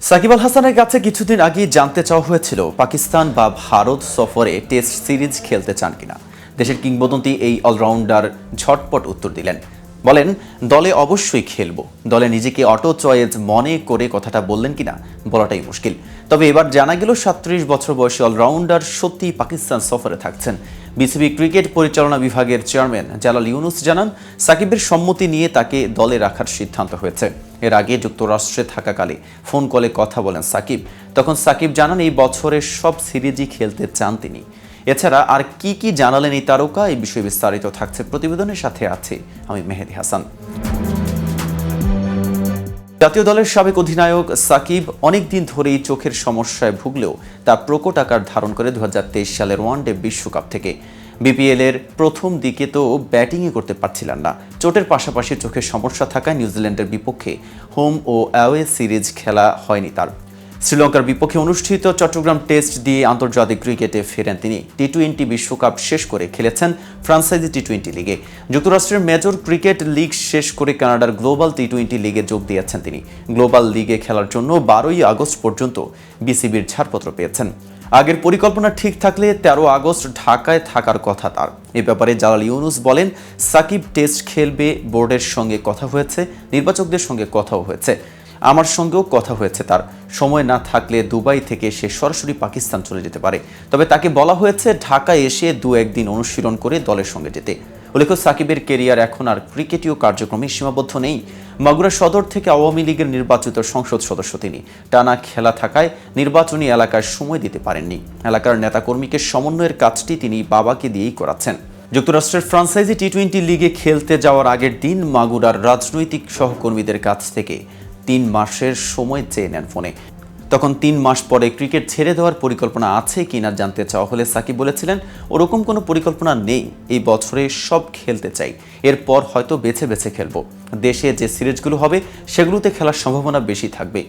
সাকিব আল হাসানের কাছে কিছুদিন আগেই জানতে চাওয়া হয়েছিল পাকিস্তান বা ভারত সফরে টেস্ট সিরিজ খেলতে চান কিনা। দেশের কিংবদন্তি এই অলরাউন্ডার ঝটপট উত্তর দিলেন, বলেন দলে অবশ্যই খেলবো। দলে নিজেকে অটো চয়েজ মনে করে কথাটা বললেন কিনা বলাটাই মুশকিল। তবে এবার জানা গেল ৩৭ বছর বয়সী অলরাউন্ডার সত্যিই পাকিস্তান সফরে থাকছেন। বিসিবি ক্রিকেট পরিচালনা বিভাগের চেয়ারম্যান জালাল ইউনুস জানান, সাকিবের সম্মতি নিয়ে তাকে দলে রাখার সিদ্ধান্ত হয়েছে। এর আগে যুক্তরাষ্ট্রে থাকাকালে ফোন কলে কথা বলেন সাকিব। তখন সাকিব জানান এই বছরের সব সিরিজই খেলতে চান তিনি। এছাড়া আর কি কি জানালেন এই তারকা, এই বিষয়ে বিস্তারিত থাকছে প্রতিবেদনের সাথে আছে আমি মেহেদি হাসান। জাতীয় দলের সাবেক অধিনায়ক সাকিব অনেকদিন ধরেই চোখের সমস্যায় ভুগলেও তা প্রকট আকার ধারণ করে ২০২৩ সালের ওয়ানডে বিশ্বকাপ থেকে। বিপিএল এর প্রথম দিকে তো ব্যাটিংই করতে পারছিলেন না। চোটের পাশাপাশি চোখের সমস্যা থাকায় নিউজিল্যান্ডের বিপক্ষে হোম ও অ্যাওয়ে সিরিজ খেলা হয়নি তার। শ্রীলঙ্কার বিপক্ষে অনুষ্ঠিত চট্টগ্রাম টেস্ট দিয়ে আন্তর্জাতিক ক্রিকেটে ফেরেন তিনি। টি-20 বিশ্বকাপ শেষ করে খেলেছেন ফ্রাঞ্চাইজি টি-20 লিগে। যুক্তরাষ্ট্রের মেজর ক্রিকেট লিগ শেষ করে কানাডার গ্লোবাল টি-20 লিগে যোগ দিয়েছেন তিনি। গ্লোবাল লিগে খেলার জন্য ১২ই আগস্ট পর্যন্ত বিসিবির ছাড়পত্র পেয়েছেন। আগের পরিকল্পনা ঠিক থাকলে ১৩ আগস্ট ঢাকায় থাকার কথা তার। এ ব্যাপারে জালাল ইউনুস বলেন, সাকিব টেস্ট খেলবে, বোর্ডের সঙ্গে কথা হয়েছে, নির্বাচকদের সঙ্গে কথাও হয়েছে, আমার সঙ্গেও কথা হয়েছে তার। সময় না থাকলে দুবাই থেকে সে সরাসরি পাকিস্তান চলে যেতে পারে। তবে তাকে বলা হয়েছে ঢাকায় এসে ২-১ দিন অনুশীলন করে দলের সঙ্গে যেতে। উল্লেখ্য, সাকিবের কেরিয়ার এখন আর ক্রিকেটীয় কার্যক্রমে সীমাবদ্ধ নেই। মাগুরা সদর থেকে আওয়ামী লীগের নির্বাচিত সংসদ সদস্য তিনি। টানা খেলা থাকায় নির্বাচনী এলাকায় সময় দিতে পারেননি। এলাকার নেতাকর্মীকে সমন্বয়ের কাজটি তিনি বাবাকে দিয়েই করাচ্ছেন। যুক্তরাষ্ট্রের ফ্রাঞ্চাইজি টি-20 লিগে খেলতে যাওয়ার আগের দিন মাগুরার রাজনৈতিক সহকর্মীদের কাছ থেকে ৩ মাসের সময় চেয়ে নেন ফোনে। তখন ৩ মাস পরে ক্রিকেট ছেড়ে দেওয়ার পরিকল্পনা আছে কিনা জানতে চাওয়া হলে সাকিব বলেছিলেন, ওরকম কোনো পরিকল্পনা নেই, এই বছরে সব খেলতে চাই, এরপর হয়তো বেছে বেছে খেলবো। দেশে যে সিরিজগুলো হবে সেগুলোতে খেলার সম্ভাবনা বেশি থাকবে।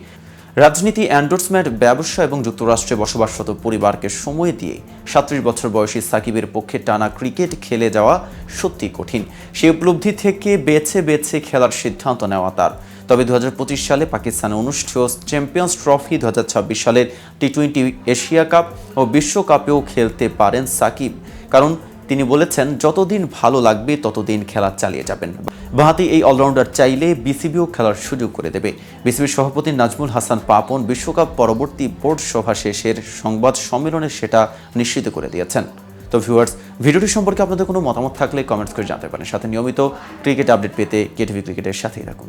রাজনীতি, এন্ডোর্সমেন্ট, ব্যবসা এবং যুক্তরাষ্ট্রে বসবাসরত পরিবারকে সময় দিয়ে ৩৭ বছর বয়সী সাকিবের পক্ষে টানা ক্রিকেট খেলে যাওয়া সত্যি কঠিন। সেই উপলব্ধি থেকে বেছে বেছে খেলার সিদ্ধান্ত নেওয়া তার। তবে ২০২৫ সালে পাকিস্তানে অনুষ্ঠেয় চ্যাম্পিয়ন্স ট্রফি, ২০২৬ সালের টি-20 এশিয়া কাপ ও বিশ্বকাপেও খেলতে পারেন সাকিব। কারণ তিনি বলেছেন, যতদিন ভালো লাগবে ততদিন খেলা চালিয়ে যাবেন। বাঁহাতি এই অলরাউন্ডার চাইলে বিসিবিও খেলার সুযোগ করে দেবে। বিসিবির সভাপতি নাজমুল হাসান পাপন বিশ্বকাপ পরবর্তী বোর্ড সভা শেষের সংবাদ সম্মেলনে সেটা নিশ্চিত করে দিয়েছেন। তো ভিউয়ার্স, ভিডিওটি সম্পর্কে আপনাদের কোনো মতামত থাকলে কমেন্টস করে জানাতে পারেন। সাথে নিয়মিত ক্রিকেট আপডেট পেতে কেটিভি ক্রিকেটের সাথেই রাখুন।